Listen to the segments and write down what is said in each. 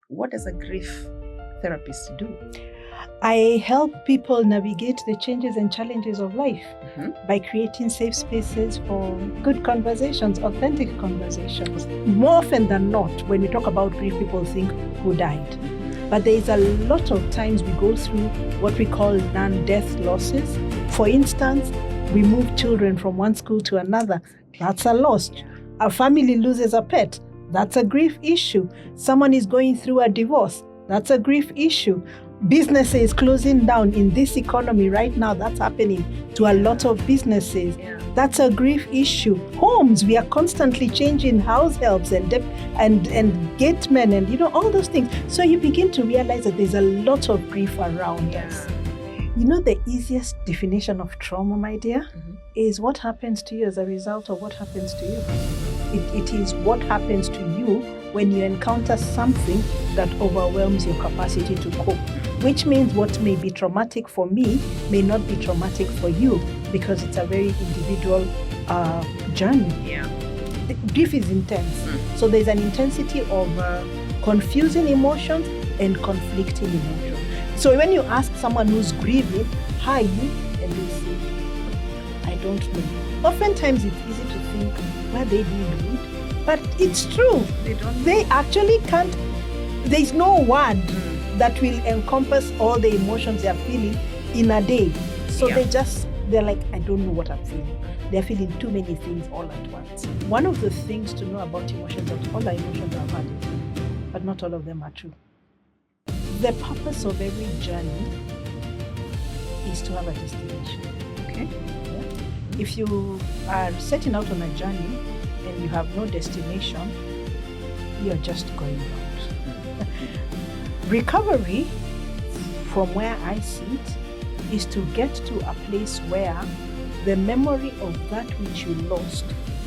What does a grief therapist do? I help people navigate the changes and challenges of life by creating safe spaces for good conversations, authentic conversations. More often than not, when we talk about grief, people think who died. But there is a lot of times we go through what we call non-death losses. For instance, we move children from one school to another. That's a loss. A family loses a pet. That's a grief issue. Someone is going through a divorce. That's a grief issue. Businesses closing down in this economy right now, that's happening to a lot of businesses. That's a grief issue. Homes, we are constantly changing house helps and gatemen and all those things. So you begin to realize that there's a lot of grief around us. The easiest definition of trauma, my dear, is what happens to you as a result of what happens to you. It is what happens to you when you encounter something that overwhelms your capacity to cope, which means what may be traumatic for me may not be traumatic for you because it's a very individual journey. Grief is intense. So there's an intensity of confusing emotions and conflicting emotions. So when you ask someone who's grieving, how are you? And they say, I don't know. Oftentimes it's easy to think, were they being rude? But it's true. They actually can't. There's no word that will encompass all the emotions they're feeling in a day. So they're like, I don't know what I'm feeling. They're feeling too many things all at once. One of the things to know about emotions is that all our emotions are valid, but not all of them are true. The purpose of every journey is to have a destination. Okay? Yeah. If you are setting out on a journey and you have no destination, you're just going around. Recovery, from where I sit, is to get to a place where the memory of that which you lost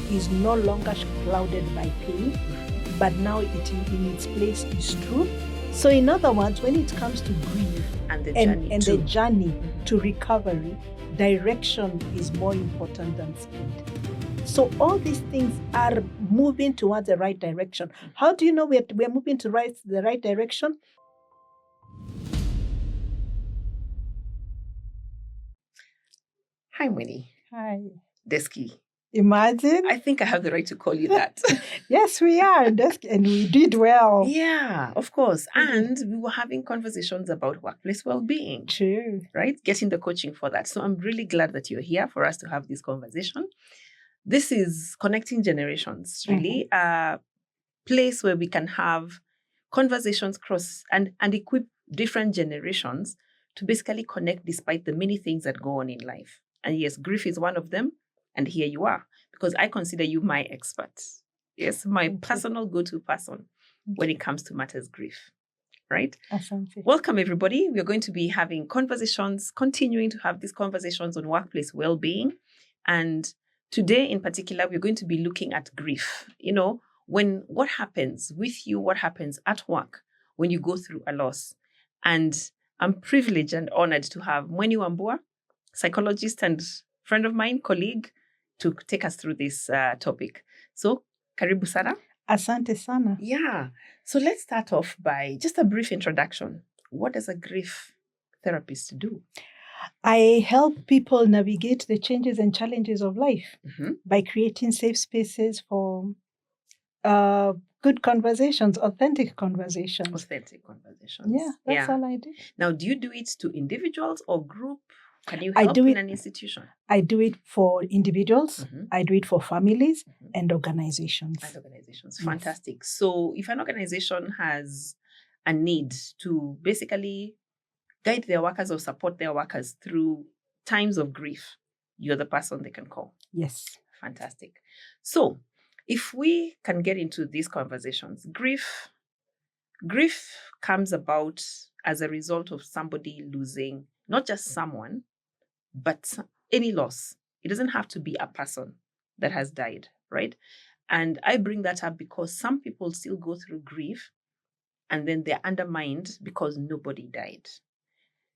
is no longer clouded by pain, but now it in its place is true. So in other words, when it comes to grief and the journey to recovery, direction is more important than speed. So all these things are moving towards the right direction. How do you know we're moving to the right direction? Hi, Mueni. Hi. Desky. Imagine. I think I have the right to call you that. Yes, we are. And we did well. Yeah, of course. And we were having conversations about workplace well-being. True. Right? Getting the coaching for that. So I'm really glad that you're here for us to have this conversation. This is connecting generations, really. A place where we can have conversations cross and equip different generations to basically connect despite the many things that go on in life. And yes, grief is one of them. And here you are, because I consider you my expert. Yes, my personal go-to person when it comes to matters grief. Right? Asante. Welcome, everybody. We're going to be having conversations, continuing to have these conversations on workplace well-being. And today in particular, we're going to be looking at grief. What happens with you, what happens at work when you go through a loss. And I'm privileged and honored to have Mueni Wambua, psychologist and friend of mine, colleague, to take us through this topic. So, karibu sana. Asante sana. Yeah. So let's start off by just a brief introduction. What does a grief therapist do? I help people navigate the changes and challenges of life by creating safe spaces for good conversations, authentic conversations. Authentic conversations. Yeah, that's all I do. Now, do you do it to individuals or group? Can you help in an institution? I do it for individuals. I do it for families and organizations. Fantastic. Yes. So if an organization has a need to basically guide their workers or support their workers through times of grief, you're the person they can call. Yes. Fantastic. So if we can get into these conversations, grief comes about as a result of somebody losing not just someone, but any loss. It doesn't have to be a person that has died, right? And I bring that up because some people still go through grief and then they're undermined because nobody died.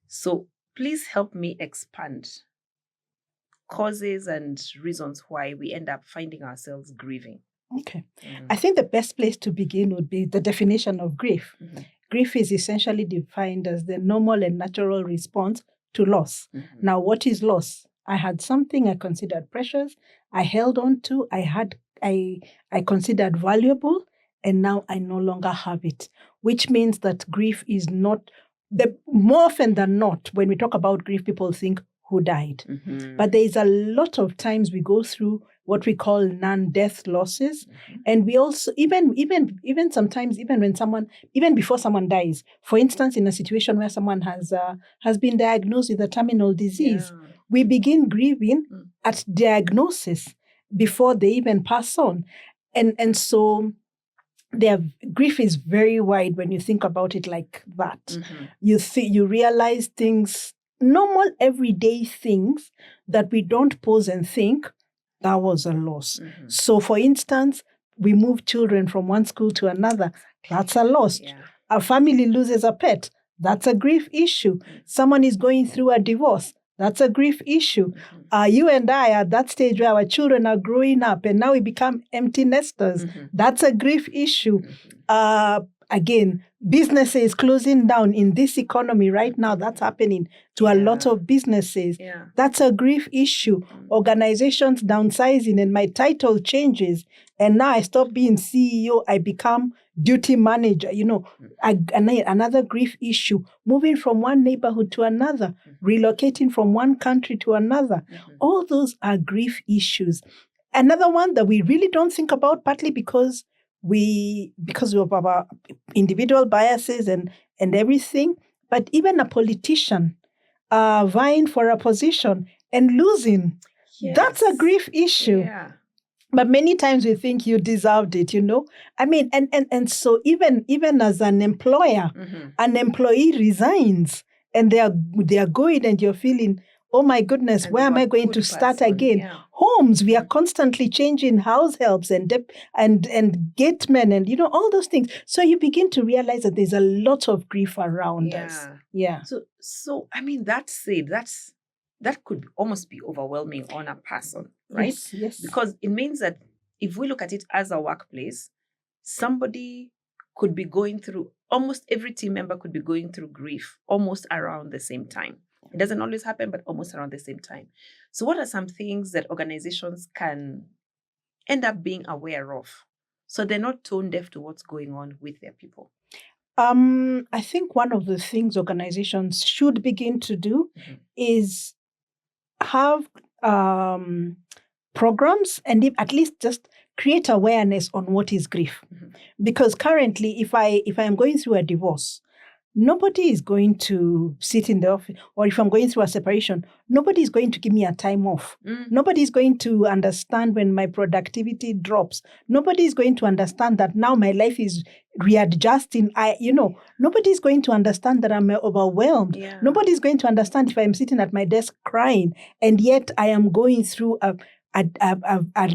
So please help me expand causes and reasons why we end up finding ourselves grieving. Okay. I think the best place to begin would be the definition of grief. grief is essentially defined as the normal and natural response to loss. Now, what is loss? I had something I considered precious, I held on to, I considered valuable, and now I no longer have it, which means that grief is not, more often than not, when we talk about grief, people think who died. But there is a lot of times we go through what we call non-death losses. And we also, even sometimes, even before someone dies, for instance, in a situation where someone has been diagnosed with a terminal disease, we begin grieving at diagnosis before they even pass on. And so their grief is very wide when you think about it like that. You realize things, normal everyday things that we don't pause and think, that was a loss. So for instance, we move children from one school to another, that's a loss. A family loses a pet, that's a grief issue. Someone is going through a divorce, that's a grief issue. You and I are at that stage where our children are growing up and now we become empty nesters. That's a grief issue. Again, businesses closing down in this economy right now, that's happening to a lot of businesses. That's a grief issue. Organizations downsizing and my title changes. And now I stop being CEO, I become duty manager, another grief issue. Moving from one neighborhood to another, relocating from one country to another. All those are grief issues. Another one that we really don't think about, partly because of our individual biases and everything, but even a politician vying for a position and losing, that's a grief issue. But many times we think you deserved it, I mean, and so even as an employer, an employee resigns and they are going and you're feeling, oh my goodness, where am I going to start again? Homes, we are constantly changing house helps and gatemen and, all those things. So you begin to realize that there's a lot of grief around us. So I mean, that said, that could almost be overwhelming on a person, right? Yes. Because it means that if we look at it as a workplace, somebody could be going through, almost every team member could be going through grief almost around the same time. It doesn't always happen, but almost around the same time. So what are some things that organizations can end up being aware of so they're not tone deaf to what's going on with their people? I think one of the things organizations should begin to do is have programs and at least just create awareness on what is grief. Because currently, if I am going through a divorce, nobody is going to sit in the office, or if I'm going through a separation, nobody is going to give me a time off. Nobody is going to understand when my productivity drops. Nobody is going to understand that now my life is readjusting. Nobody is going to understand that I'm overwhelmed. Nobody is going to understand if I'm sitting at my desk crying, and yet I am going through a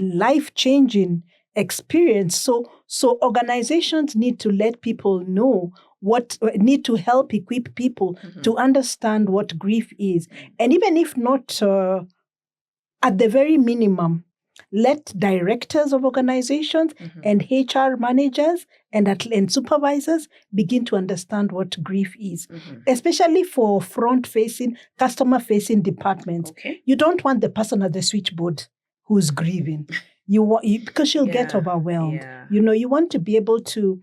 life-changing experience. So organizations need to let people know need to help equip people to understand what grief is. And even if not at the very minimum, let directors of organizations and HR managers and supervisors begin to understand what grief is, especially for front-facing, customer-facing departments. You don't want the person at the switchboard who's grieving. Because she'll get overwhelmed. You want to be able to,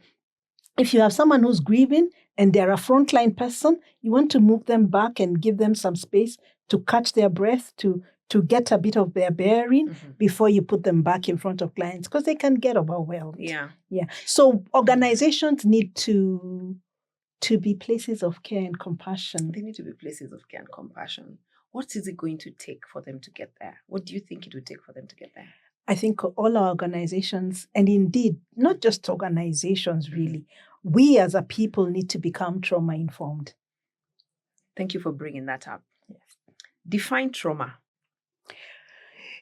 if you have someone who's grieving and they're a frontline person, you want to move them back and give them some space to catch their breath, to get a bit of their bearing before you put them back in front of clients, because they can get overwhelmed. So organizations need to be places of care and compassion. They need to be places of care and compassion. What is it going to take for them to get there? What do you think it would take for them to get there? I think all our organizations, and indeed, not just organizations really, we as a people need to become trauma-informed. Thank you for bringing that up. Yes. Define trauma.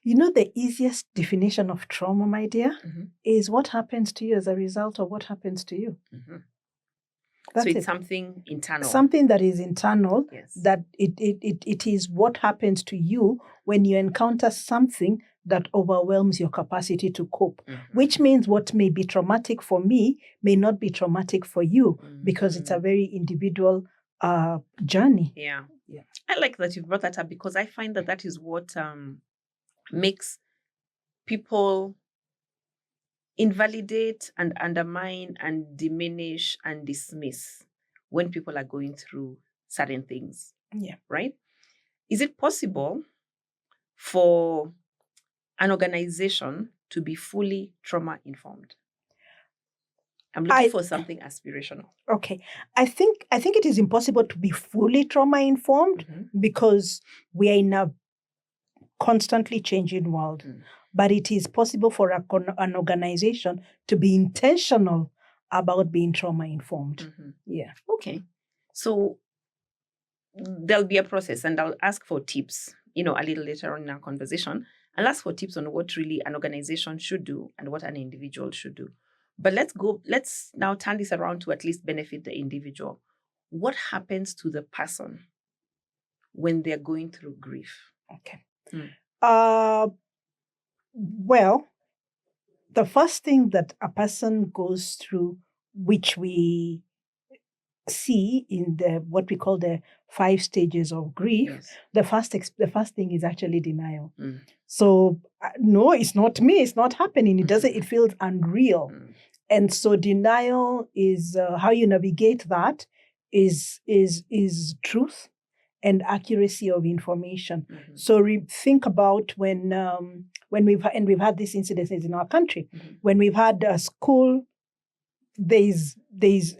The easiest definition of trauma, my dear, is what happens to you as a result of what happens to you. So it's something internal. Something that is internal, that it is what happens to you when you encounter something that overwhelms your capacity to cope, which means what may be traumatic for me may not be traumatic for you because it's a very individual journey. Yeah. I like that you brought that up because I find that is what makes people invalidate and undermine and diminish and dismiss when people are going through certain things. Yeah. Right? Is it possible for an organization to be fully trauma-informed? I'm looking for something aspirational. Okay. I think it is impossible to be fully trauma-informed because we are in a constantly changing world. But it is possible for an organization to be intentional about being trauma-informed. Yeah. Okay. So there'll be a process, and I'll ask for tips, a little later on in our conversation. I'll ask for tips on what really an organization should do and what an individual should do. But let's now turn this around to at least benefit the individual. What happens to the person when they're going through grief? Okay. Well, the first thing that a person goes through, which we see in what we call the 5 stages of grief, the first thing is actually denial. So no, it's not me. It's not happening. It doesn't. It feels unreal, and so denial is how you navigate that. Is truth and accuracy of information. So think about when we've had these incidents in our country, when we've had a school. There's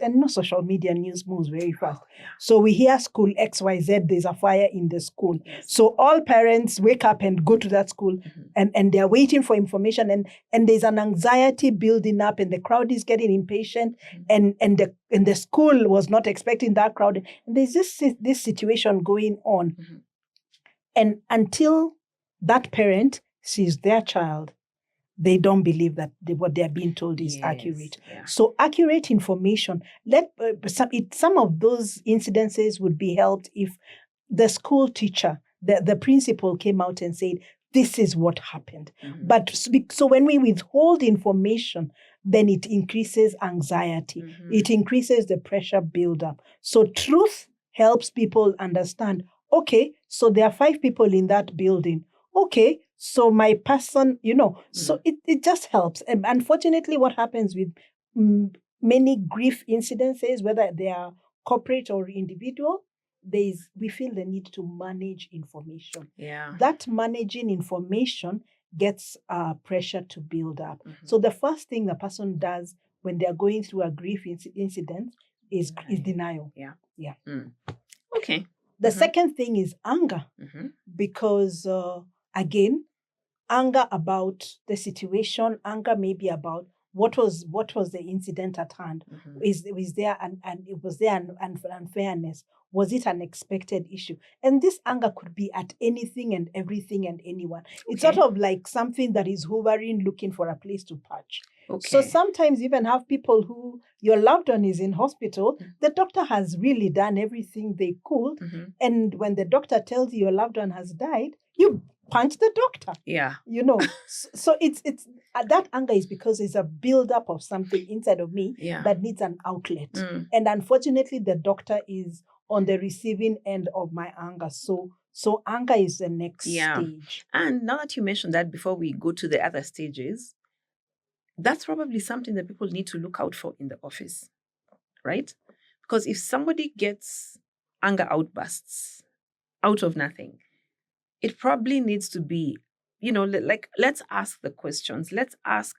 and no social media news moves very fast. So we hear school XYZ, there's a fire in the school. So all parents wake up and go to that school and they're waiting for information and there's an anxiety building up and the crowd is getting impatient and the school was not expecting that crowd. And there's this situation going on. And until that parent sees their child, they don't believe that what they're being told is accurate. So accurate information. Some of those incidences would be helped if the school teacher, the principal came out and said, this is what happened. But so when we withhold information, then it increases anxiety. It increases the pressure buildup. So truth helps people understand, okay, so there are 5 people in that building. Okay, so my person, so it just helps. And unfortunately, what happens with many grief incidences, whether they are corporate or individual, we feel the need to manage information. That managing information gets pressure to build up. So the first thing the person does when they're going through a grief incident is denial. Okay. The second thing is anger, because again, anger about the situation, anger maybe about what was the incident at hand. Was there an unfairness? Was it an expected issue? And this anger could be at anything and everything and anyone. It's sort of like something that is hovering, looking for a place to patch. So sometimes you even have people who your loved one is in hospital. The doctor has really done everything they could. And when the doctor tells you your loved one has died, you punch the doctor. So it's that anger is because it's a buildup of something inside of me that needs an outlet. And unfortunately, the doctor is on the receiving end of my anger. So anger is the next stage. And now that you mentioned that, before we go to the other stages, that's probably something that people need to look out for in the office, right? Because if somebody gets anger outbursts out of nothing, it probably needs to be, let's ask the questions. Let's ask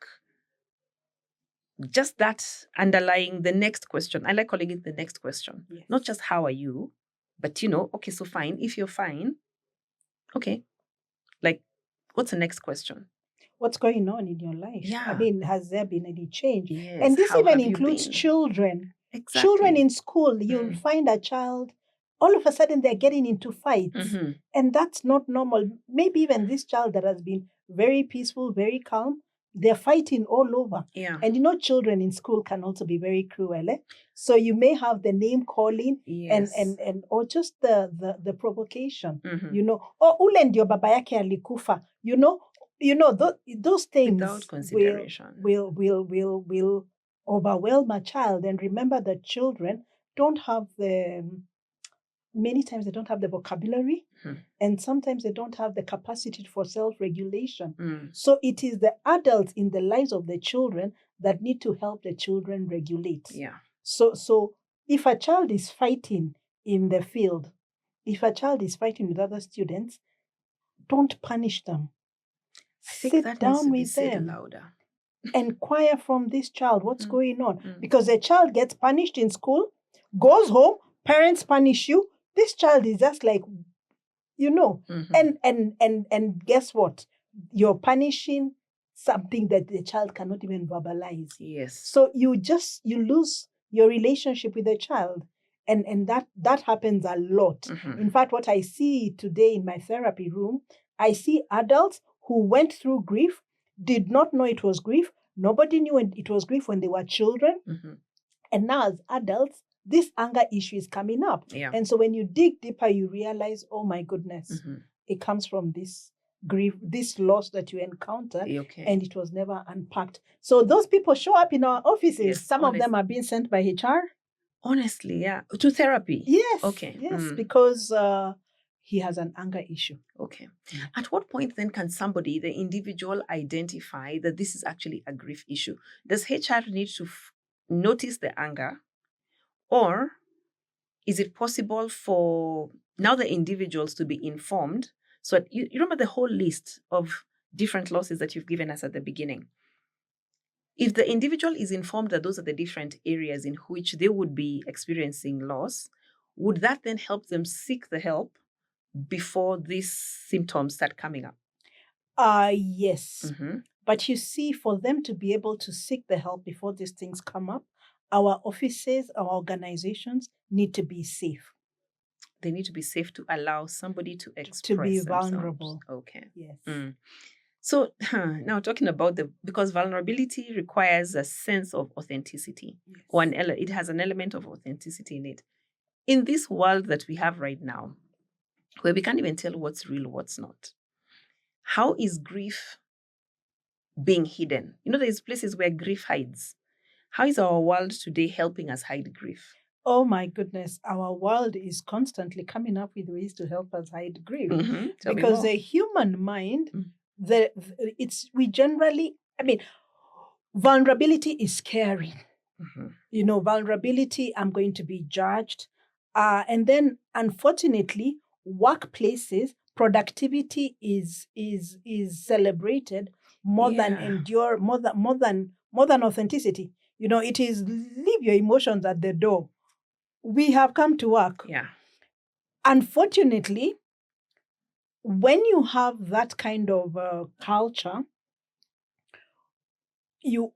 just that underlying the next question. I like calling it the next question. Not just how are you, but, okay, so fine. If you're fine, okay, like, what's the next question? What's going on in your life? I mean, has there been any change? Yes. And this even includes children. Exactly. Children in school, you'll find a child, all of a sudden they're getting into fights. And that's not normal. Maybe even this child that has been very peaceful, very calm, they're fighting all over. And children in school can also be very cruel. So you may have the name calling and or just the provocation. Oh, ule ndio baba yake alikufa. those things Without consideration. will overwhelm a child. And remember that children don't have many times they don't have the vocabulary, and sometimes they don't have the capacity for self-regulation. So it is the adults in the lives of the children that need to help the children regulate. Yeah. So if a child is fighting in the field, if a child is fighting with other students, don't punish them. I think Sit that down needs to be with said them. louder. Inquire from this child what's going on. Because the child gets punished in school, goes home, parents punish you. This child is just like, and guess what? You're punishing something that the child cannot even verbalize. Yes. So you lose your relationship with the child. And that happens a lot. In fact, what I see today in my therapy room, I see adults who went through grief, did not know it was grief. Nobody knew it was grief when they were children. And now as adults, this anger issue is coming up. Yeah. And so when you dig deeper, you realize, oh my goodness, it comes from this grief, this loss that you encountered, and it was never unpacked. So those people show up in our offices. Yes, some of them are being sent by HR. Honestly, yeah. To therapy? Yes. Okay. Yes, because he has an anger issue. Okay. At what point then can somebody, the individual, identify that this is actually a grief issue? Does HR need to notice the anger? Or is it possible for now the individuals to be informed? So you remember the whole list of different losses that you've given us at the beginning. If the individual is informed that those are the different areas in which they would be experiencing loss, would that then help them seek the help before these symptoms start coming up? Yes. But you see, for them to be able to seek the help before these things come up, our offices, our organizations need to be safe. They need to be safe to allow somebody to express to be themselves. vulnerable. Okay. Yes. So now talking about because vulnerability requires a sense of authenticity. Yes. It has an element of authenticity in it. In this world that we have right now, where we can't even tell what's real, what's not, how is grief being hidden? There's places where grief hides. How is our world today helping us hide grief? Oh my goodness, our world is constantly coming up with ways to help us hide grief. Because the human mind, vulnerability is scary. Vulnerability, I'm going to be judged. And then unfortunately, workplaces, productivity is celebrated more than authenticity. It is leave your emotions at the door. We have come to work. Yeah. Unfortunately, when you have that kind of culture, you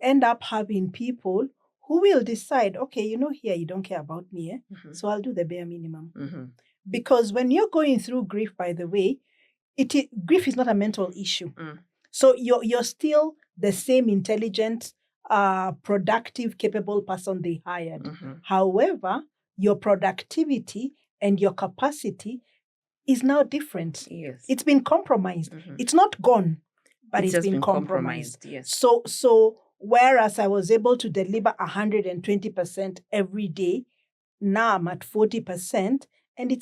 end up having people who will decide, okay, here you don't care about me, so I'll do the bare minimum. Because when you're going through grief, by the way, grief is not a mental issue. So you're still the same intelligent, productive, capable person they hired. However, your productivity and your capacity is now different. Yes. It's been compromised. It's not gone, but it's been compromised. Yes. So whereas I was able to deliver 120% every day, now I'm at 40%, and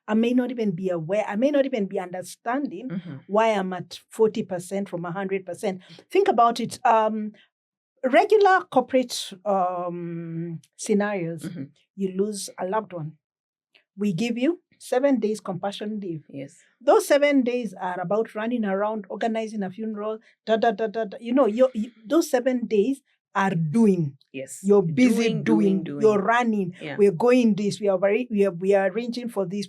I may not even be aware, I may not even be understanding why I'm at 40% from 100%. Think about it. Regular corporate scenarios, you lose a loved one. We give you 7 days compassion leave. Yes. Those 7 days are about running around, organizing a funeral, those 7 days are doing. Yes. You're busy doing. You're running. Yeah. We're going this. We are arranging for this.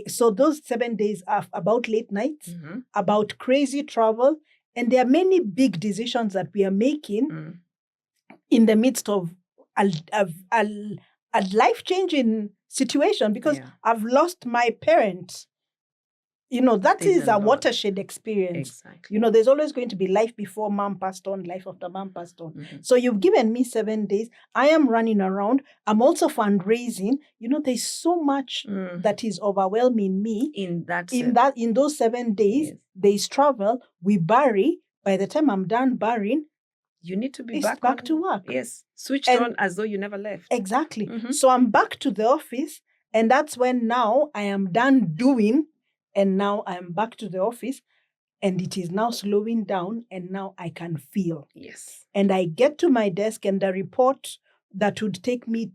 So those 7 days are about late nights, about crazy travel, and there are many big decisions that we are making in the midst of a life-changing situation, because I've lost my parents. That There's is a a lot. watershed experience. Exactly. There's always going to be life before mom passed on, life after mom passed on. Mhm. So you've given me 7 days. I am running around. I'm also fundraising. There's so much that is overwhelming me. In those 7 days, Yes. there's travel. We bury. By the time I'm done burying, You need to be it's back to work. Yes. Switched on as though you never left. Exactly. Mhm. So I'm back to the office, and that's when now I am done doing, and now I'm back to the office, and it is now slowing down, and now I can feel. Yes. And I get to my desk, and the report that would take me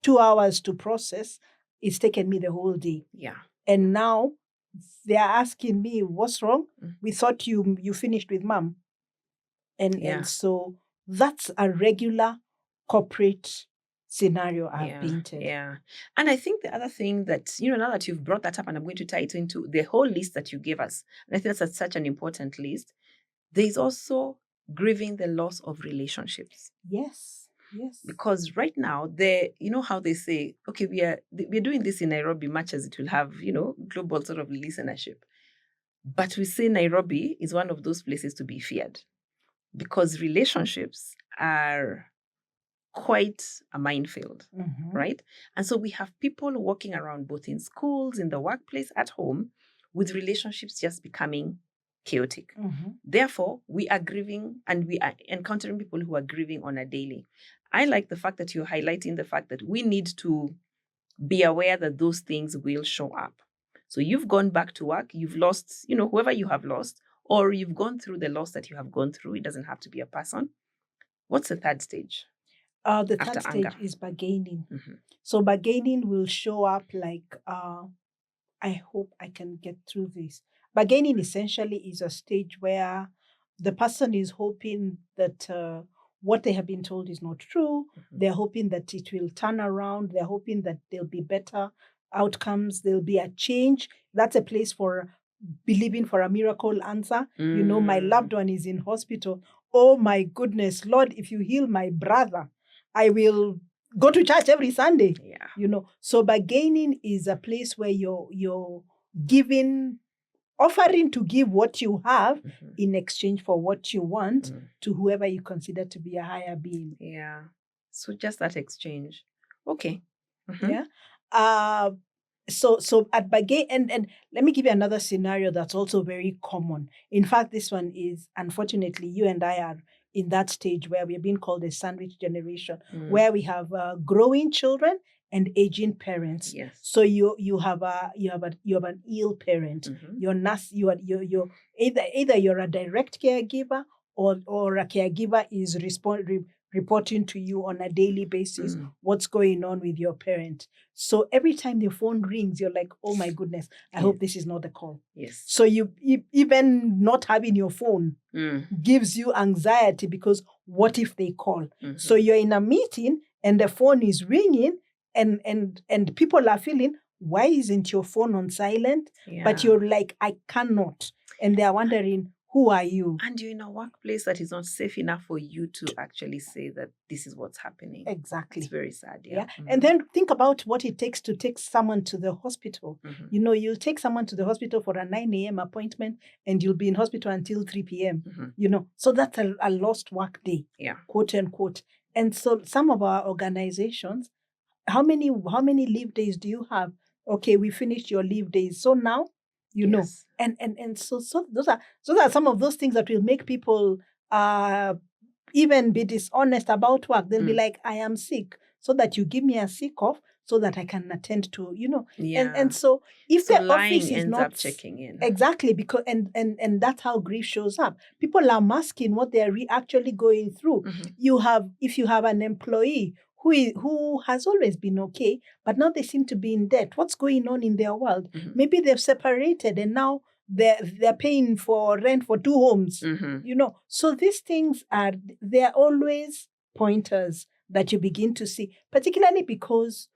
2 hours to process, it's taken me the whole day. Yeah. And now they're asking me, what's wrong? Mm. We thought you finished with mom. Yeah. And so that's a regular corporate scenario I've painted. Yeah. And I think the other thing that, now that you've brought that up, and I'm going to tie it into the whole list that you gave us, and I think that's such an important list, there's also grieving the loss of relationships. Yes. Because right now, how they say, okay, we're doing this in Nairobi, much as it will have, global sort of listenership. But we say Nairobi is one of those places to be feared, because relationships are quite a minefield, right? And so we have people walking around both in schools, in the workplace, at home, with relationships just becoming chaotic. Therefore, we are grieving, and we are encountering people who are grieving on a daily. I like the fact that you're highlighting the fact that we need to be aware that those things will show up. So you've gone back to work, you've lost, whoever you have lost, or you've gone through the loss that you have gone through. It doesn't have to be a person. What's the third stage? The third stage is bargaining. So bargaining will show up like, I hope I can get through this. Bargaining essentially is a stage where the person is hoping that what they have been told is not true. They're hoping that it will turn around. They're hoping that there'll be better outcomes. There'll be a change. That's a place for believing for a miracle answer. My loved one is in hospital. Oh my goodness, Lord, if you heal my brother, I will go to church every Sunday. Yeah. So bargaining is a place where you're giving, offering to give what you have in exchange for what you want to whoever you consider to be a higher being. Yeah. So just that exchange. Okay. Yeah. So at bargain, and let me give you another scenario that's also very common. In fact, this one is, unfortunately, you and I are in that stage where we're being called a sandwich generation, where we have growing children and aging parents. Yes. So you have an ill parent. You're either you're a direct caregiver or a caregiver is reporting to you on a daily basis what's going on with your parent. So every time the phone rings, you're like, oh my goodness, I hope this is not the call. Yes. So even not having your phone gives you anxiety, because what if they call? So you're in a meeting and the phone is ringing and people are feeling, why isn't your phone on silent? Yeah. But you're like, I cannot. And they're wondering, who are you? And you're in a workplace that is not safe enough for you to actually say that this is what's happening. Exactly. It's very sad. Yeah. And then think about what it takes to take someone to the hospital. You'll take someone to the hospital for a 9 a.m. appointment and you'll be in hospital until 3 p.m. So that's a lost work day, quote unquote. And so some of our organizations, how many leave days do you have? Okay, we finished your leave days. So now, Yes. and so those are some of those things that will make people even be dishonest about work. They'll be like, I am sick, so that you give me a sick off so that I can attend to, and so if the office is not checking in. Exactly, because and that's how grief shows up. People are masking what they're actually going through. If you have an employee who has always been okay, but now they seem to be in debt. What's going on in their world? Maybe they've separated and now they're paying for rent for 2 homes. So these things they're always pointers that you begin to see, particularly because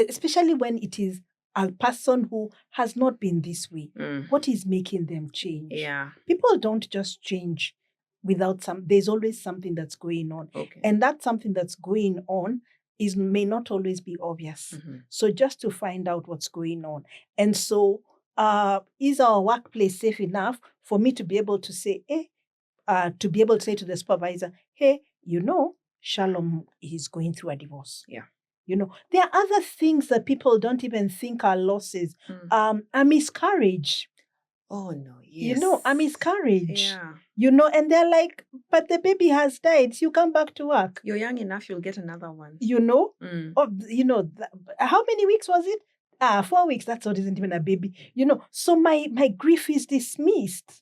especially when it is a person who has not been this way. What is making them change? Yeah. People don't just change without there's always something that's going on. Okay. And that something that's going on may not always be obvious. So just to find out what's going on. And so is our workplace safe enough for me to be able to say, to be able to say to the supervisor, hey, Shalom is going through a divorce. Yeah. There are other things that people don't even think are losses. A miscarriage. Oh, no, yes. A miscarriage. Yeah. And they're like, but the baby has died. So you come back to work. You're young enough, you'll get another one. How many weeks was it? 4 weeks. That's what isn't even a baby. So my grief is dismissed.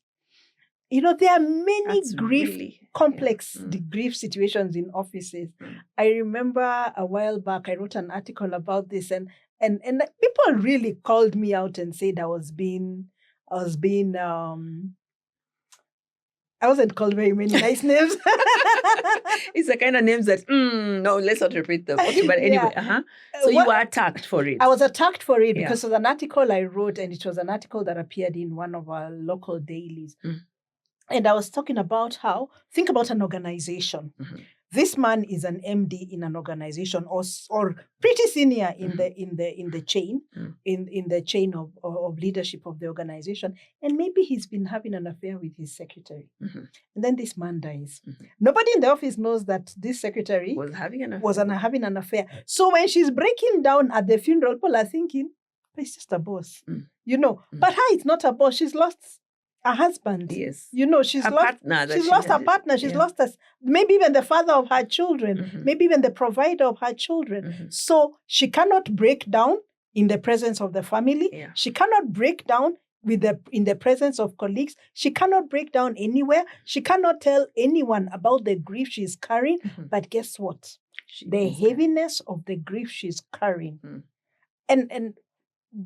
There are many complex grief situations in offices. I remember a while back, I wrote an article about this, and people really called me out and said I wasn't called very many nice names. It's the kind of names that, no, let's not repeat them. Okay, but anyway, So you were attacked for it. I was attacked for it because of an article I wrote, and it was an article that appeared in one of our local dailies. And I was talking about think about an organization. This man is an MD in an organization, or pretty senior in the chain, in the chain of leadership of the organization, and maybe he's been having an affair with his secretary, and then this man dies. Nobody in the office knows that this secretary was having an affair. So when she's breaking down at the funeral, people are thinking, "It's just a boss," But it's not a boss. She's lost a husband. Yes. She's lost her partner. She's lost us. Maybe even the father of her children. Maybe even the provider of her children. So she cannot break down in the presence of the family. Yeah. She cannot break down in the presence of colleagues. She cannot break down anywhere. She cannot tell anyone about the grief she's carrying. But guess what? The heaviness of the grief she's carrying. And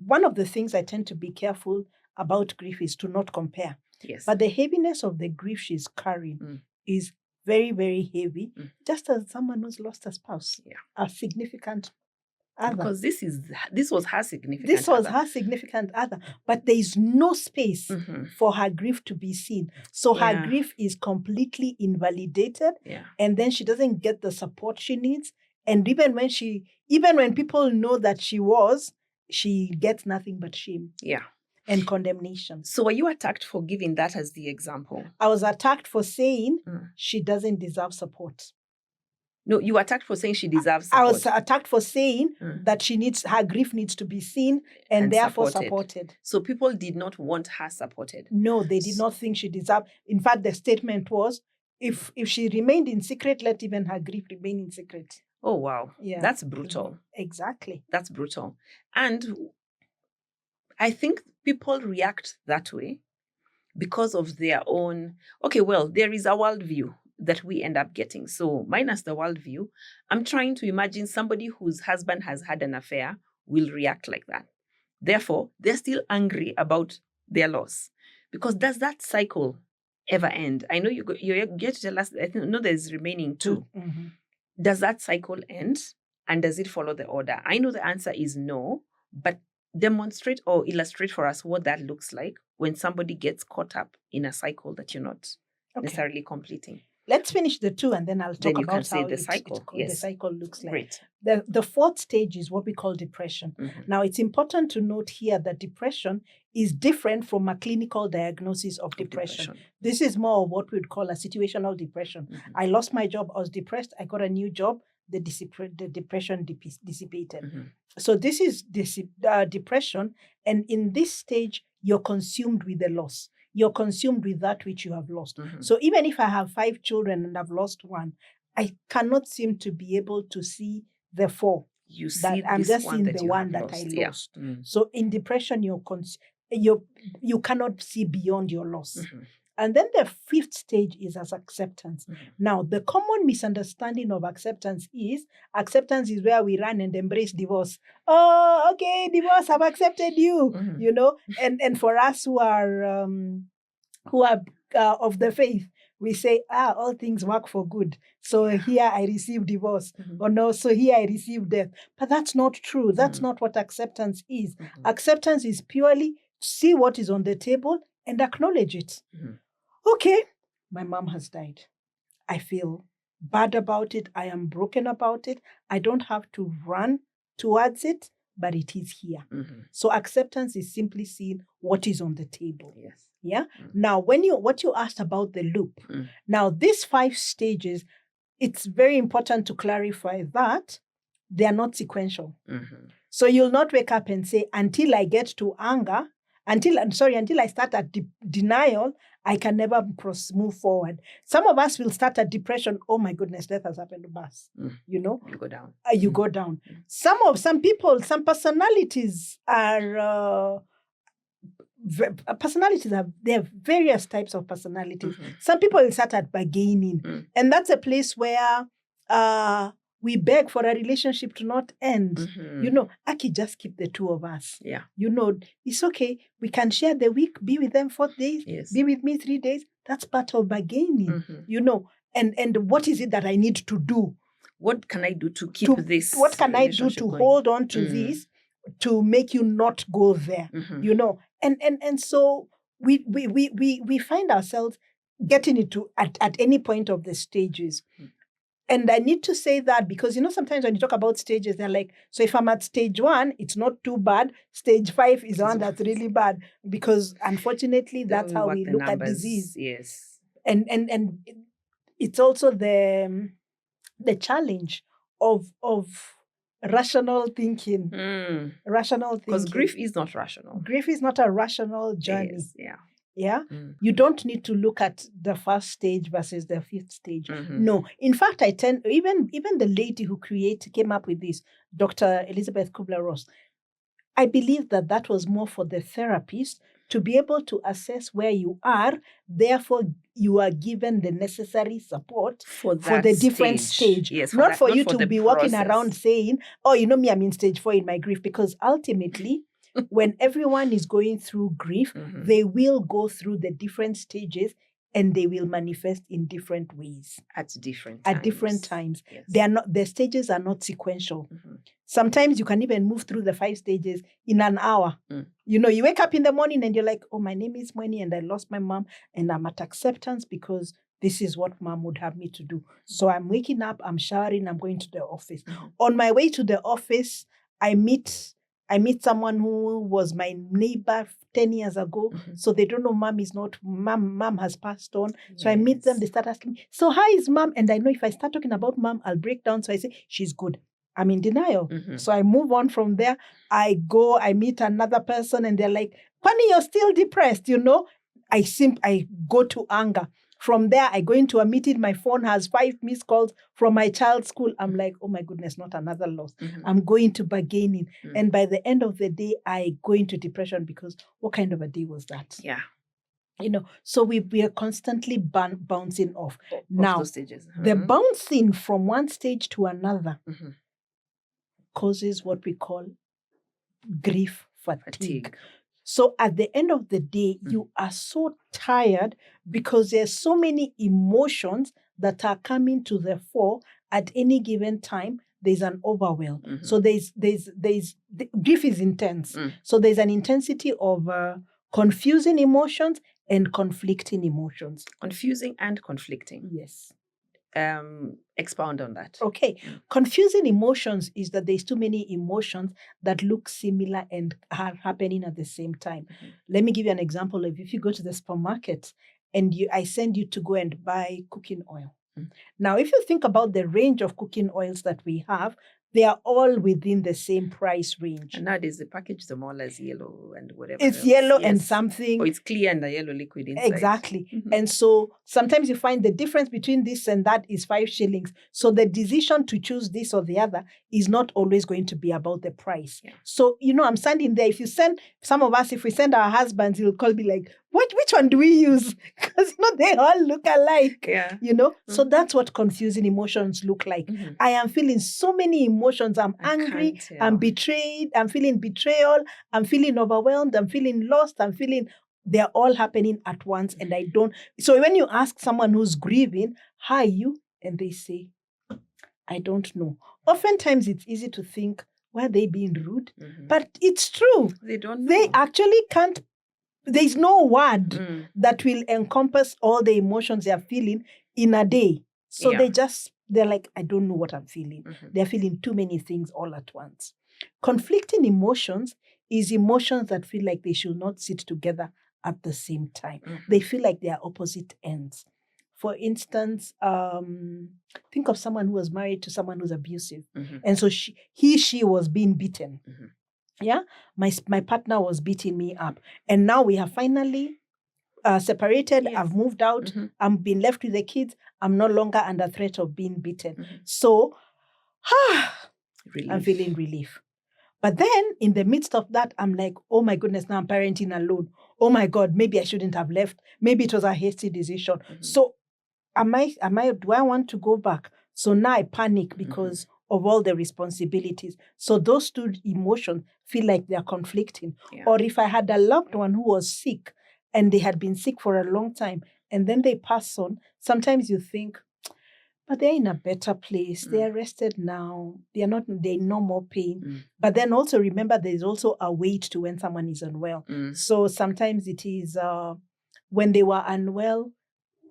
one of the things I tend to be careful about grief is to not compare. Yes. But the heaviness of the grief she's carrying is very, very heavy, just as someone who's lost a spouse, a significant other. Because this was her significant This was her significant other. But there is no space for her grief to be seen. So her grief is completely invalidated. Yeah. And then she doesn't get the support she needs. And even when people know that she gets nothing but shame. Yeah. And condemnation. So were you attacked for giving that as the example? I was attacked for saying she doesn't deserve support. No, you were attacked for saying she deserves support. I was attacked for saying that her grief needs to be seen and therefore supported. So people did not want her supported? No, they did not think she deserved. In fact, the statement was, if she remained in secret, let even her grief remain in secret. Oh, wow. Yeah. That's brutal. Exactly. That's brutal. And I think people react that way because of their own, there is a worldview that we end up getting. So minus the worldview, I'm trying to imagine somebody whose husband has had an affair will react like that. Therefore, they're still angry about their loss. Because does that cycle ever end? I know you get to tell us, I know there's remaining 2. Does that cycle end? And does it follow the order? I know the answer is no, but demonstrate or illustrate for us what that looks like when somebody gets caught up in a cycle that you're not necessarily completing. Let's finish the 2 and then I'll talk about how the cycle. The cycle looks like. Great. The 4th stage is what we call depression. Now, it's important to note here that depression is different from a clinical diagnosis of depression. This is more of what we'd call a situational depression. I lost my job. I was depressed. I got a new job. The depression dissipated. So this is depression. And in this stage, you're consumed with the loss. You're consumed with that which you have lost. So even if I have 5 children and I've lost one, I cannot seem to be able to see the 4. You see that I'm just seeing the one that I lost. So in depression, you cannot see beyond your loss. And then the 5th stage is as acceptance. Now, the common misunderstanding of acceptance is where we run and embrace divorce. Oh, okay, divorce, I've accepted you, And for us who are of the faith, we say, all things work for good. So here I receive divorce. Or no, so here I receive death. But that's not true. That's not what acceptance is. Acceptance is purely see what is on the table and acknowledge it. Okay, my mom has died. I feel bad about it. I am broken about it. I don't have to run towards it, but it is here. So acceptance is simply seeing what is on the table. Yes. Yeah. Now, what you asked about the loop. Now, these 5 stages, it's very important to clarify that they are not sequential. So you'll not wake up and say, until I get to anger, until I start at denial, I can never move forward. Some of us will start at depression. Oh my goodness, death has happened to us. You know, you go down. You go down. Some people, some personalities are. They have various types of personalities. Some people will start at bargaining, and that's a place where we beg for a relationship to not end. You know, Aki, just keep the 2 of us. Yeah. You know, it's okay. We can share the week, be with them 4 days, be with me 3 days. That's part of bargaining. You know, and what is it that I need to do? What can I do to keep this? What can I do to hold on to this, to make you not go there? You know, and so we find ourselves getting into at any point of the stages. And I need to say that because, you know, sometimes when you talk about stages, they're like, so if I'm at stage 1, it's not too bad. Stage 5 is the one that's really bad, because unfortunately, that's how we look at disease. Yes. And it's also the challenge of rational thinking. Rational thinking. Because grief is not rational. Grief is not a rational journey. Yes, yeah. Yeah. You don't need to look at the first stage versus the 5th stage. No. In fact, even the lady who came up with this, Dr. Elizabeth Kubler-Ross, I believe that was more for the therapist to be able to assess where you are. Therefore, you are given the necessary support for the different stage. Yes, not for you to be walking around saying, oh, you know me, I'm in stage 4 in my grief. Because ultimately, when everyone is going through grief, they will go through the different stages and they will manifest in different ways. At different times. Yes. The stages are not sequential. Sometimes you can even move through the 5 stages in an hour. You know, you wake up in the morning and you're like, oh, my name is Mueni and I lost my mom and I'm at acceptance because this is what mom would have me to do. So I'm waking up, I'm showering, I'm going to the office. On my way to the office, I meet someone who was my neighbor 10 years ago. So they don't know mom has passed on. So I meet them, they start asking me, so how is mom? And I know if I start talking about mom, I'll break down. So I say, she's good. I'm in denial. So I move on from there. I meet another person and they're like, Kwani, you're still depressed, you know? I go to anger. From there, I go into a meeting. My phone has 5 missed calls from my child's school. I'm like, oh my goodness, not another loss. I'm going to bargaining. And by the end of the day, I go into depression because what kind of a day was that? Yeah. You know, so we are constantly bouncing off. Now, those stages. The bouncing from one stage to another causes what we call grief fatigue. So at the end of the day, you are so tired because there's so many emotions that are coming to the fore at any given time. There's an overwhelm. So there's grief is intense. So there's an intensity of confusing emotions and conflicting emotions. Confusing and conflicting. Yes. Expound on that. Okay. Confusing emotions is that there's too many emotions that look similar and are happening at the same time. Let me give you an example of if you go to the supermarket and I send you to go and buy cooking oil. Now, if you think about the range of cooking oils that we have, they are all within the same price range. And nowadays, the package, the more as yellow and whatever. It's else. yellow and something. Or it's clear and the yellow liquid inside. Exactly. And so sometimes you find the difference between this and that is 5 shillings. So the decision to choose this or the other is not always going to be about the price. Yeah. So, you know, I'm standing there. If you send, some of us, if we send our husbands, he'll call me like, which one do we use? Because, you know, they all look alike. Yeah. You know? So that's what confusing emotions look like. I am feeling so many emotions. I'm angry. I'm betrayed. I'm feeling betrayal. I'm feeling overwhelmed. I'm feeling lost. They're all happening at once. And I don't. So when you ask someone who's grieving, how are you? And they say, I don't know. Oftentimes it's easy to think, were they being rude? But it's true. They don't know. They actually can't. There's no word that will encompass all the emotions they're feeling in a day. So Yeah. they're like, I don't know what I'm feeling. Mhm. They're feeling too many things all at once. Conflicting emotions is emotions that feel like they should not sit together at the same time. Mhm. They feel like they are opposite ends. For instance, think of someone who was married to someone who's abusive. Mhm. And so she was being beaten. Mhm. Yeah. My partner was beating me up. And now we have finally separated. Yes. I've moved out. Mhm. I'm being left with the kids. I'm no longer under threat of being beaten. Mhm. So I'm Relief. feeling relief. But then in the midst of that, I'm like, oh my goodness, now I'm parenting alone. Oh my God, maybe I shouldn't have left. Maybe it was a hasty decision. Mhm. So do I want to go back? So now I panic because of all the responsibilities. So those two emotions feel like they're conflicting. Yeah. Or if I had a loved one who was sick and they had been sick for a long time and then they pass on, sometimes you think, but they're in a better place. They are rested now. They're in no more pain. But then also remember, there's also a weight to when someone is unwell. So sometimes it is when they were unwell,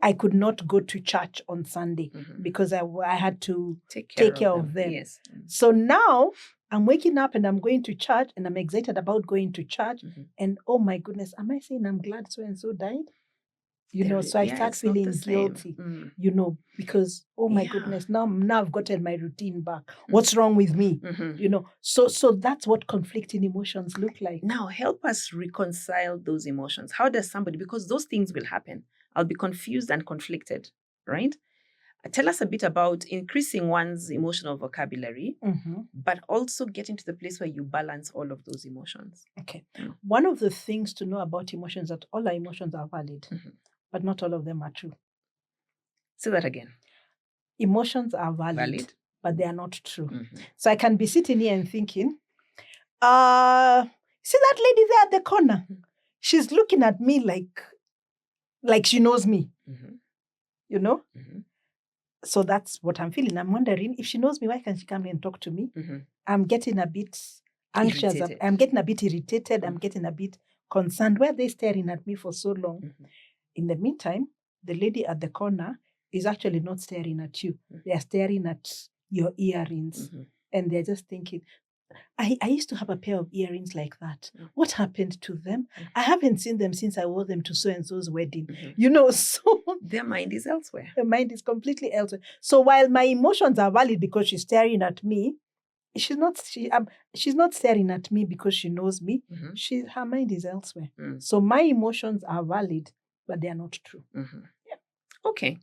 I could not go to church on Sunday because I had to take care of them. Yes. So now I'm waking up and I'm going to church and I'm excited about going to church. And oh my goodness, am I saying I'm glad so and so died? So I start feeling guilty, because, oh my goodness, now I've gotten my routine back. What's wrong with me? So that's what conflicting emotions look like. Now, help us reconcile those emotions. How does somebody, because those things will happen. I'll be confused and conflicted, right? Tell us a bit about increasing one's emotional vocabulary, but also getting to the place where you balance all of those emotions. Okay. One of the things to know about emotions is that all our emotions are valid, but not all of them are true. Say that again. Emotions are valid. But they are not true. So I can be sitting here and thinking, see that lady there at the corner? She's looking at me like she knows me, So that's what I'm feeling. I'm wondering, if she knows me, why can't she come and talk to me? I'm getting a bit anxious. Irritated. I'm getting a bit irritated. I'm getting a bit concerned. Why are they staring at me for so long? In the meantime, the lady at the corner is actually not staring at you. They are staring at your earrings. And they're just thinking, I used to have a pair of earrings like that. What happened to them? I haven't seen them since I wore them to so-and-so's wedding. So their mind is elsewhere. Their mind is completely elsewhere. So while my emotions are valid because she's staring at me, she's not staring at me because she knows me. Her mind is elsewhere. So my emotions are valid, but they are not true. Yeah. Okay.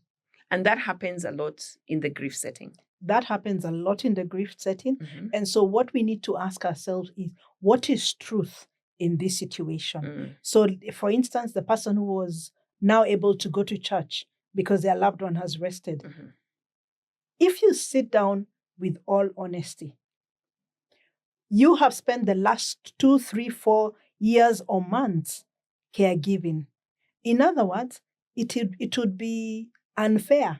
And that happens a lot in the grief setting. That happens a lot in the grief setting. And so what we need to ask ourselves is, what is truth in this situation? So for instance, the person who was now able to go to church because their loved one has rested. If you sit down with all honesty, you have spent the last 2, 3, 4 years or months caregiving. In other words, it would be unfair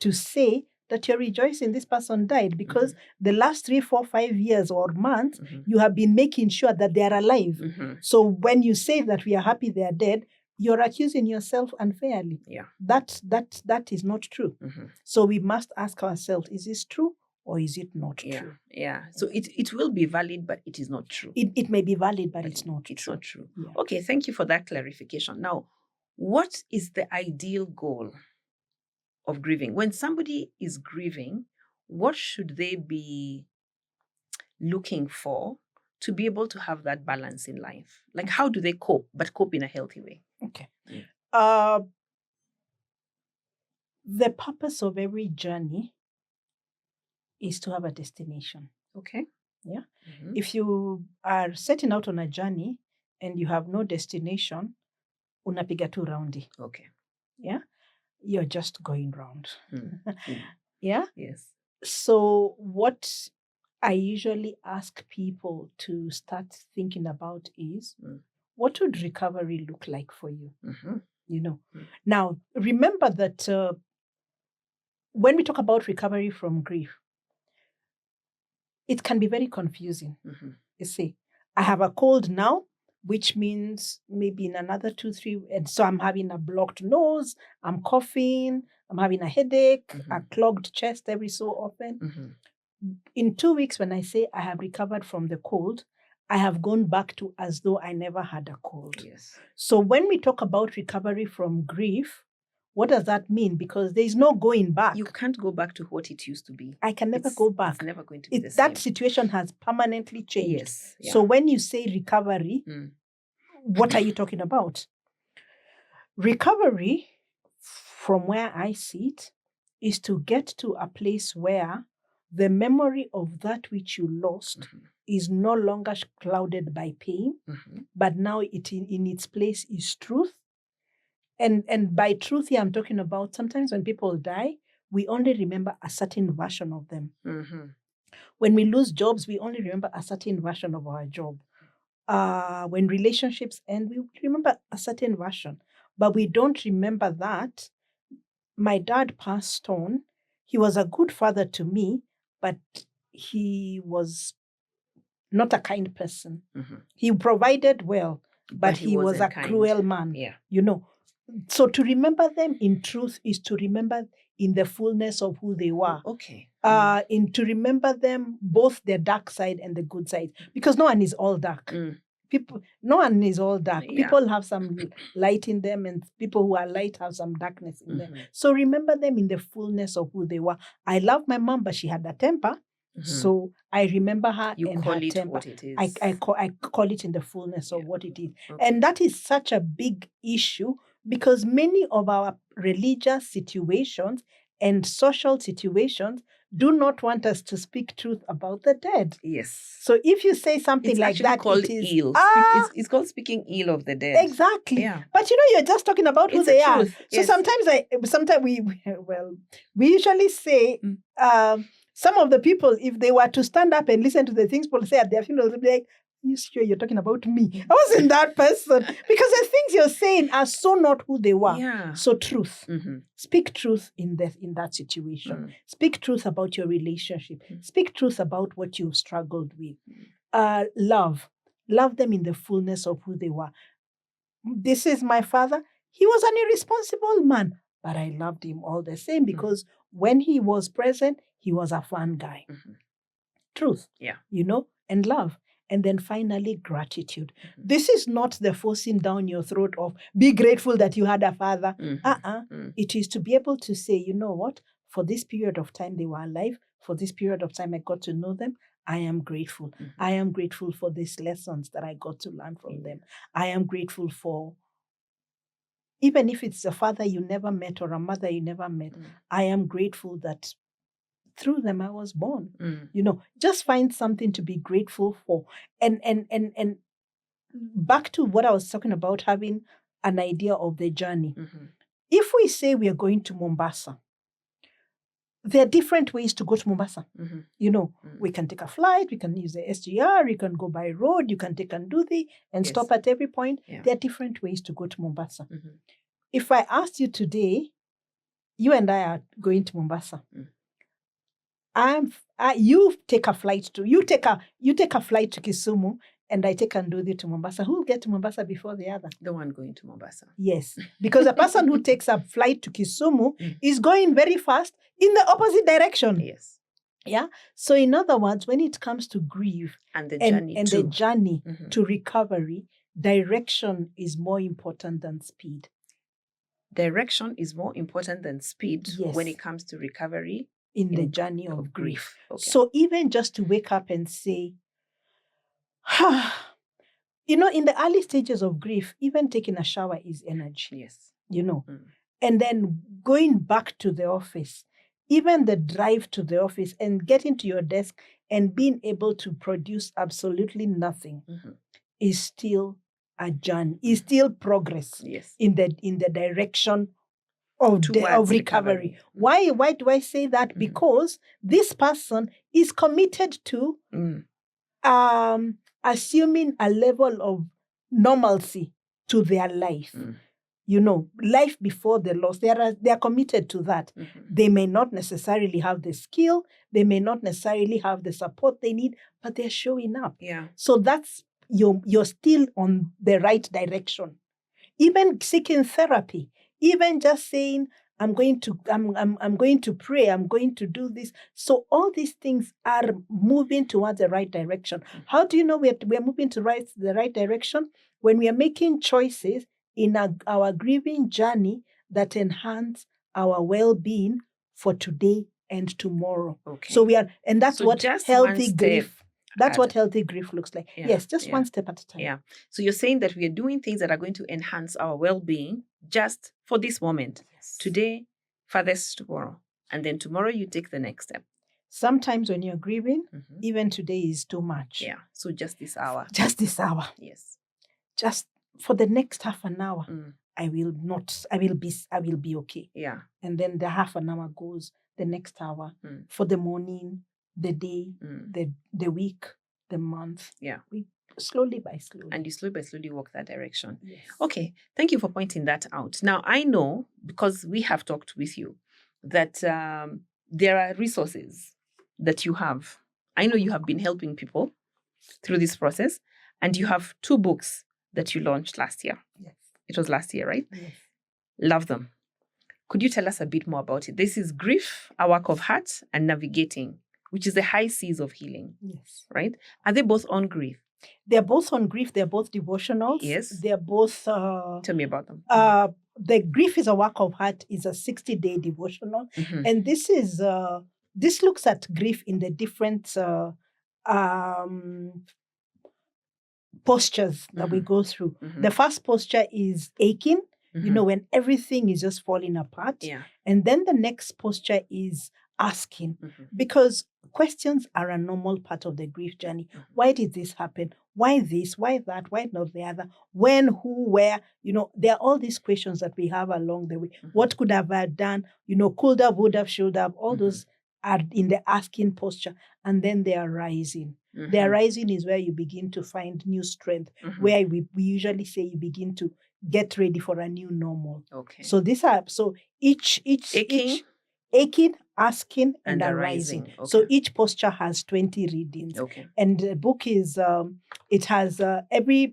to say that you're rejoicing this person died because the last 3, 4, 5 years or months, you have been making sure that they are alive. So when you say that we are happy they are dead, you're accusing yourself unfairly. Yeah. That is not true. So we must ask ourselves, is this true or is it not true? Yeah. So it will be valid, but it is not true. It may be valid, but it's not true. It's not true. Yeah. Okay, thank you for that clarification. Now, what is the ideal goal of grieving? When somebody is grieving, what should they be looking for to be able to have that balance in life? Like, how do they cope, but cope in a healthy way? Okay. The purpose of every journey is to have a destination. Okay. Yeah. If you are setting out on a journey and you have no destination, unapiga tu raundi. Okay. Yeah. You're just going round. Yeah. Yes. So what I usually ask people to start thinking about is, what would recovery look like for you? Now, remember that when we talk about recovery from grief, it can be very confusing. You see, I have a cold now, which means maybe in another 2, 3, and so I'm having a blocked nose, I'm coughing, I'm having a headache, Mm-hmm. a clogged chest every so often. Mm-hmm. In 2 weeks, when I say I have recovered from the cold, I have gone back to as though I never had a cold. Yes. So when we talk about recovery from grief, what does that mean? Because there is no going back. You can't go back to what it used to be. I can never go back. It's never going to be the same. That situation has permanently changed. Yes. Yeah. So when you say recovery, what are you talking about? Recovery, from where I see it, is to get to a place where the memory of that which you lost is no longer clouded by pain, but now in its place is truth. And by truth here, I'm talking about sometimes when people die, we only remember a certain version of them. When we lose jobs, we only remember a certain version of our job. When relationships end, we remember a certain version, but we don't remember that my dad passed on. He was a good father to me, but he was not a kind person. He provided well, but he was a cruel man. Yeah. You know, so to remember them in truth is to remember in the fullness of who they were. Okay. In to remember them both their dark side and the good side, because no one is all dark. No one is all dark. Yeah. People have some light in them, and people who are light have some darkness in them. So remember them in the fullness of who they were. I love my mom, but she had a temper. So I remember her and her temper. What it is. I call it in the fullness of what it is. Okay. And that is such a big issue, because many of our religious situations and social situations do not want us to speak truth about the dead. Yes. So if you say something it's like that, called it is ill. It's called speaking ill of the dead. Exactly. Yeah. But you're just talking about who they are. So sometimes we usually say some of the people, if they were to stand up and listen to the things people say at their funerals, they'd be like, you sure you're talking about me? I wasn't that person. Because the things you're saying are so not who they were. Yeah. So truth. Speak truth in that situation. Speak truth about your relationship. Speak truth about what you've struggled with. Love them in the fullness of who they were. This is my father. He was an irresponsible man, but I loved him all the same, because when he was present, he was a fun guy. Truth. Yeah. And love. And then finally, gratitude. This is not the forcing down your throat of be grateful that you had a father. It is to be able to say, you know what? For this period of time they were alive, for this period of time I got to know them, I am grateful. I am grateful for these lessons that I got to learn from them. I am grateful for, even if it's a father you never met or a mother you never met, I am grateful that through them I was born. Just find something to be grateful for. And back to what I was talking about, having an idea of the journey. If we say we are going to Mombasa, there are different ways to go to Mombasa. We can take a flight, we can use the SGR, you can go by road, you can take Nduthi and stop at every point. Yeah. There are different ways to go to Mombasa. If I asked you today, you and I are going to Mombasa. You take a flight to Kisumu, and I take Nduthi to Mombasa. Who will get to Mombasa before the other? The one going to Mombasa. Yes, because the person who takes a flight to Kisumu is going very fast in the opposite direction. Yes. Yeah. So in other words, when it comes to grief and the journey to recovery, direction is more important than speed. Direction is more important than speed when it comes to recovery in the journey of grief. Okay. So even just to wake up and say, in the early stages of grief, even taking a shower is energy. Yes. And then going back to the office, even the drive to the office and getting to your desk and being able to produce absolutely nothing is still a journey, is still progress in the direction of recovery. Why do I say that? Because this person is committed to assuming a level of normalcy to their life. Life before the loss. They are committed to that. They may not necessarily have the skill, they may not necessarily have the support they need, but they're showing up. Yeah. So that's you're still on the right direction. Even seeking therapy, even just saying, I'm going to pray, I'm going to do this. So all these things are moving towards the right direction. How do you know we're moving to the right direction? When we are making choices in our grieving journey that enhance our well-being for today and tomorrow. Okay. So and that's what healthy grief. That's what healthy grief looks like. Yeah, yes, just one step at a time. Yeah. So you're saying that we are doing things that are going to enhance our well-being just for this moment. Yes. Today, farthest tomorrow. And then tomorrow you take the next step. Sometimes when you're grieving, even today is too much. Yeah. So just this hour. Just this hour. Yes. Just for the next half an hour, I will be okay. Yeah. And then the half an hour goes, the next hour, for the morning, the day, the week, the month. Yeah. We slowly by slowly. And you slowly by slowly walk that direction. Yes. Okay. Thank you for pointing that out. Now, I know, because we have talked with you, that there are resources that you have. I know you have been helping people through this process, and you have 2 books that you launched last year. Yes. It was last year, right? Yes. Love them. Could you tell us a bit more about it? This is Grief, A Work of Heart, and Navigating, which is the high seas of healing. Yes. Right? Are they both on grief? They're both on grief. They're both devotionals. Yes. They're both... Tell me about them. The Grief is a Work of Heart is a 60-day devotional. And this is... this looks at grief in the different postures that we go through. The first posture is aching, when everything is just falling apart. Yeah. And then the next posture is asking, because questions are a normal part of the grief journey. Why did this happen? Why this? Why that? Why not the other? When, who, where? There are all these questions that we have along the way. What could have I done? Could have, would have, should have. All those are in the asking posture. And then they are rising. The arising is where you begin to find new strength, where we usually say you begin to get ready for a new normal. Okay. So each aching, asking, and arising. Okay. So each posture has 20 readings. Okay. And the book is it has every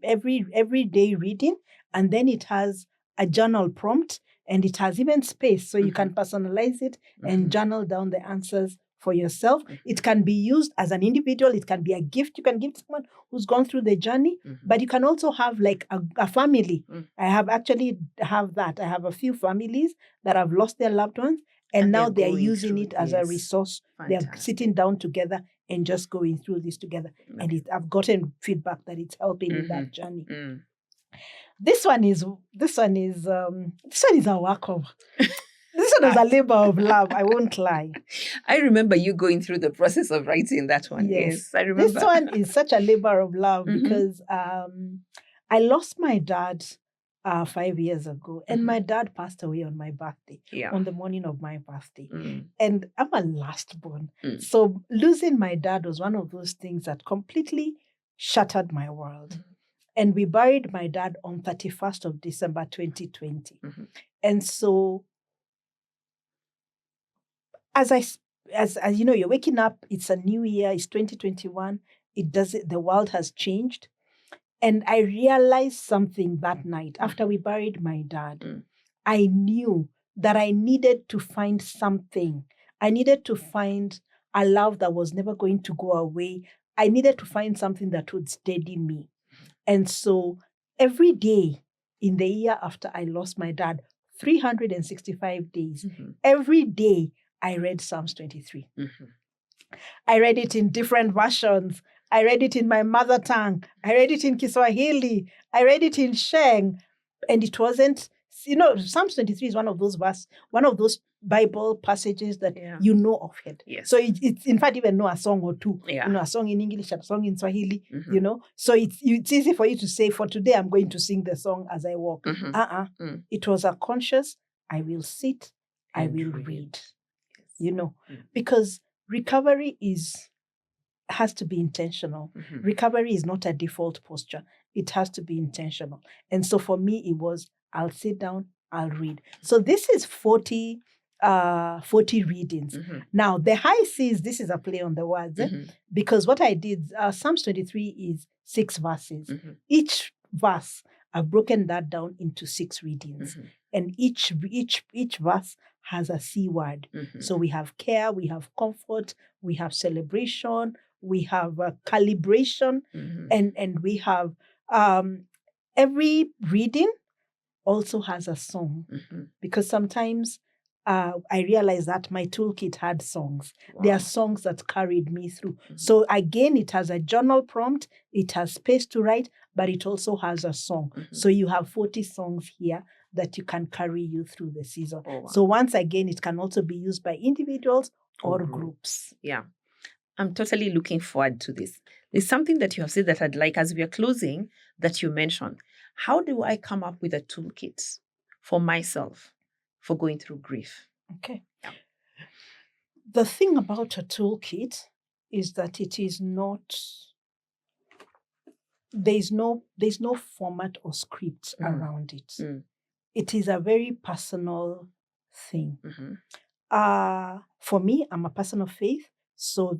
day reading, and then it has a journal prompt, and it has even space, so you can personalize it and journal down the answers for yourself. It can be used as an individual. It can be a gift you can give to someone who's gone through the journey, but you can also have like a family. I have that. I have a few families that have lost their loved ones, and now they're using it as a resource. Fantastic. They're sitting down together and just going through this together. Okay. And I've gotten feedback that it's helping in that journey. This one is a work of... This one is a labor of love, I won't lie. I remember you going through the process of writing that one. Yes, I remember. This one is such a labor of love because I lost my dad 5 years ago, and my dad passed away on my birthday, on the morning of my birthday. And I'm a last born. So losing my dad was one of those things that completely shattered my world. And we buried my dad on 31st of December, 2020. And so... As you know, you're waking up, it's a new year, it's 2021, the world has changed. And I realized something that night after we buried my dad. I knew that I needed to find something. I needed to find a love that was never going to go away. I needed to find something that would steady me. And so every day in the year after I lost my dad, 365 days, every day, I read Psalms 23. I read it in different versions. I read it in my mother tongue. I read it in Kiswahili. I read it in Sheng. And it wasn't, Psalms 23 is one of those Bible passages that you know of it. Yes. So it's in fact, even know a song or two. Yeah. A song in English, a song in Swahili, So it's easy for you to say, for today, I'm going to sing the song as I walk. It was a conscious, I will sit, I will read. Because recovery has to be intentional. Recovery is not a default posture. It has to be intentional. And so for me, it was, I'll sit down, I'll read. So this is 40 readings. Now, the high seas, this is a play on the words, because what I did, Psalms 23 is 6 verses. Each verse, I've broken that down into 6 readings. and each verse has a C word. So we have care, we have comfort, we have celebration, we have calibration, and we have every reading also has a song, because sometimes I realized that my toolkit had songs. Wow. There are songs that carried me through. So again, it has a journal prompt, it has space to write, but it also has a song. So you have 40 songs here that you can carry you through the season. Oh, wow. So once again, it can also be used by individuals or groups. Yeah. I'm totally looking forward to this. There's something that you have said that I'd like, as we are closing, that you mentioned. How do I come up with a toolkit for myself for going through grief? Okay. Yeah. The thing about a toolkit is that it is not, there's no format or script around it. It is a very personal thing. For me, I'm a person of faith, so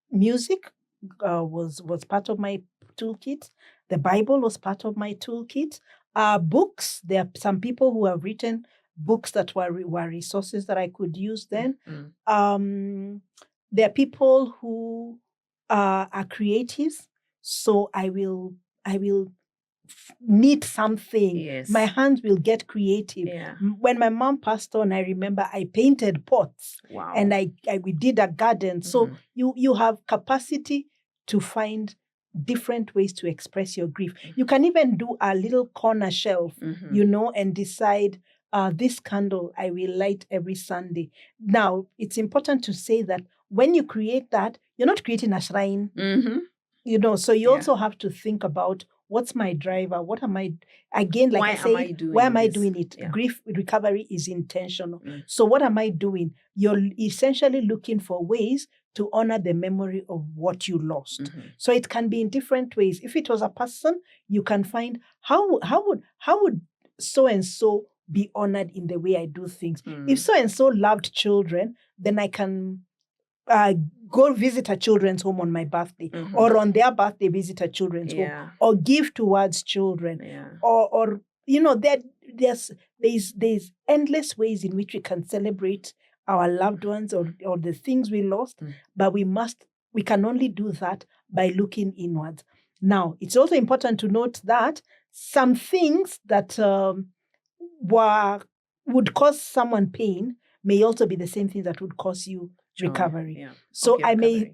music was part of my toolkit. The Bible was part of my toolkit. Books, there are some people who have written books that were resources that I could use then. There are people who are creatives, so I will knit something. Yes. My hands will get creative. Yeah. When my mom passed on, I remember I painted pots. Wow. And we did a garden. So you have capacity to find different ways to express your grief. You can even do a little corner shelf, and decide, this candle I will light every Sunday. Now, it's important to say that when you create that, you're not creating a shrine. So you also have to think about, what's my driver? What am I, again, like why am I doing it? Yeah. Grief recovery is intentional. So what am I doing? You're essentially looking for ways to honor the memory of what you lost. So it can be in different ways. If it was a person, you can find, how would so-and-so be honored in the way I do things? If so-and-so loved children, then I can go visit a children's home on my birthday, or on their birthday visit a children's home, or give towards children, or there's endless ways in which we can celebrate our loved ones or the things we lost, but we can only do that by looking inwards. Now, it's also important to note that some things that would cause someone pain may also be the same thing that would cause you recovery. Yeah. So recovery.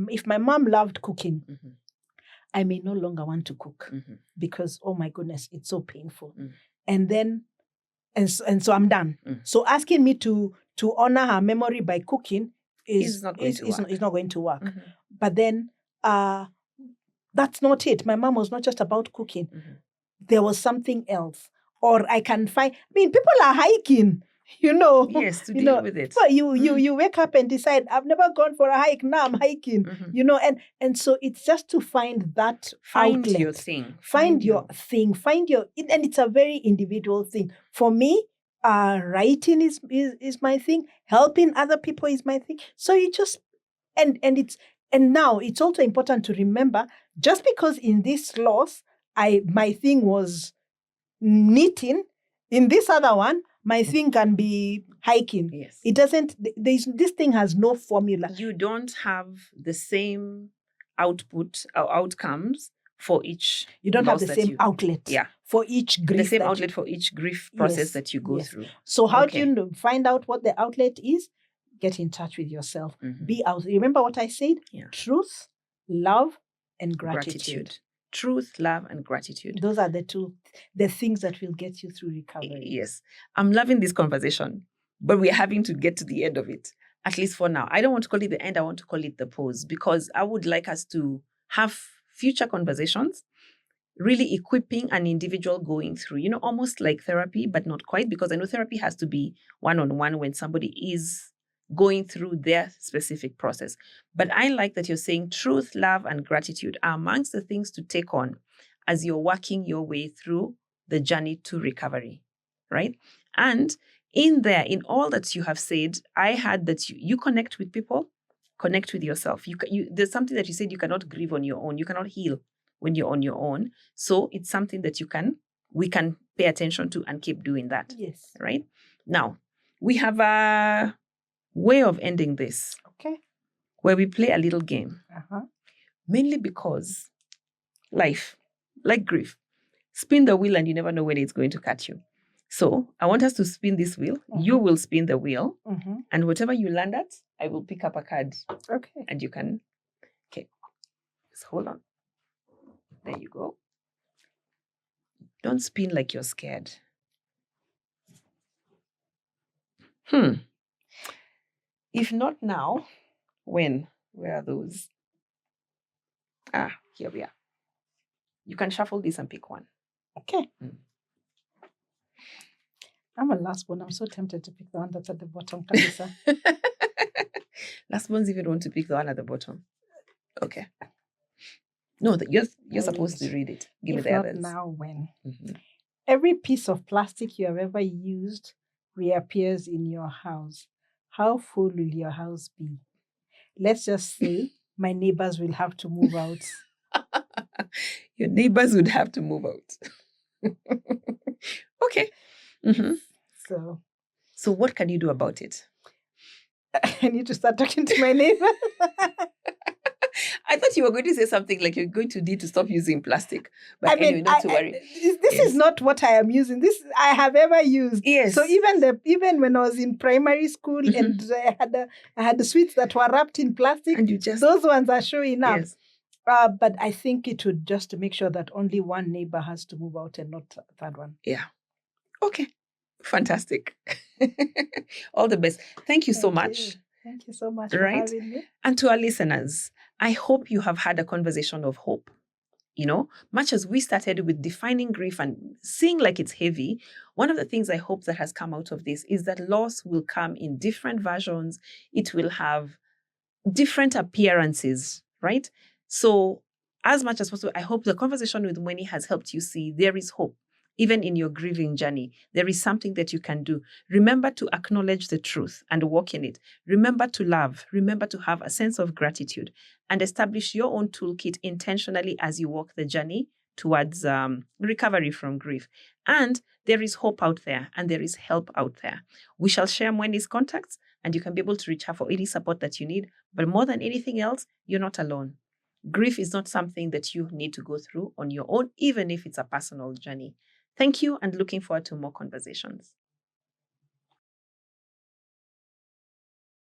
If my mom loved cooking, I may no longer want to cook because, oh my goodness, it's so painful. And then, and so I'm done. So asking me to honor her memory by cooking is not going to work. But then that's not it. My mom was not just about cooking. There was something else. Or I can find, people are hiking. Yes, to deal with it. But you wake up and decide, I've never gone for a hike, now I'm hiking. And so it's just to find that outlet. Your thing. Find your thing. And it's a very individual thing. For me, writing is my thing. Helping other people is my thing. So you just and now it's also important to remember, just because in this loss my thing was knitting, in this other one my thing can be hiking. Yes. It doesn't, this thing has no formula. You don't have the same output or outcomes for each. You don't have the same outlet for each grief. The same outlet for each grief process that you go through. So how do you find out what the outlet is? Get in touch with yourself. Be out. Remember what I said? Truth, love, and gratitude. Truth, love, and gratitude. Those are the things that will get you through recovery. Yes. I'm loving this conversation, but we're having to get to the end of it, at least for now. I don't want to call it the end. I want to call it the pause, because I would like us to have future conversations, really equipping an individual going through, almost like therapy, but not quite, because I know therapy has to be one-on-one when somebody is going through their specific process. But I like that you're saying truth, love, and gratitude are amongst the things to take on as you're working your way through the journey to recovery, right? And in there, in all that you have said, I had that you connect with people, connect with yourself. There's something that you said, you cannot grieve on your own. You cannot heal when you're on your own. So it's something that you can we can pay attention to and keep doing that. Yes. Right? Now, we have a way of ending this. Okay. Where we play a little game. Uh-huh. Mainly because life, like grief, spin the wheel and you never know when it's going to catch you. So I want us to spin this wheel. Mm-hmm. You will spin the wheel. Mm-hmm. And whatever you land at, I will pick up a card. Okay. And you can, okay. So hold on. There you go. Don't spin like you're scared. If not now, when? Where are those? Here we are. You can shuffle this and pick one. Okay. I'm a last one. I'm so tempted to pick the one that's at the bottom. Last ones even want to pick the one at the bottom. Okay. No, you're supposed to read it. Give me the others. Now, when? Mm-hmm. Every piece of plastic you have ever used reappears in your house. How full will your house be? Let's just say my neighbors will have to move out. Your neighbors would have to move out. Okay. Mm-hmm. So what can you do about it? I need to start talking to my neighbor. I thought you were going to say something like you're going to need to stop using plastic. But anyway, not to worry. This is not what I am using. This I have ever used. Yes. So even when I was in primary school and I had the sweets that were wrapped in plastic, and those ones are showing up. Yes. But I think it would just to make sure that only one neighbor has to move out and not a third one. Yeah. Okay. Fantastic. All the best. Thank you so much. Thank you so much for having me. And to our listeners, I hope you have had a conversation of hope. Much as we started with defining grief and seeing like it's heavy, one of the things I hope that has come out of this is that loss will come in different versions. It will have different appearances, right? So as much as possible, I hope the conversation with Mueni has helped you see there is hope. Even in your grieving journey, there is something that you can do. Remember to acknowledge the truth and walk in it. Remember to love. Remember to have a sense of gratitude and establish your own toolkit intentionally as you walk the journey towards recovery from grief. And there is hope out there and there is help out there. We shall share Mueni's contacts and you can be able to reach her for any support that you need. But more than anything else, you're not alone. Grief is not something that you need to go through on your own, even if it's a personal journey. Thank you and looking forward to more conversations.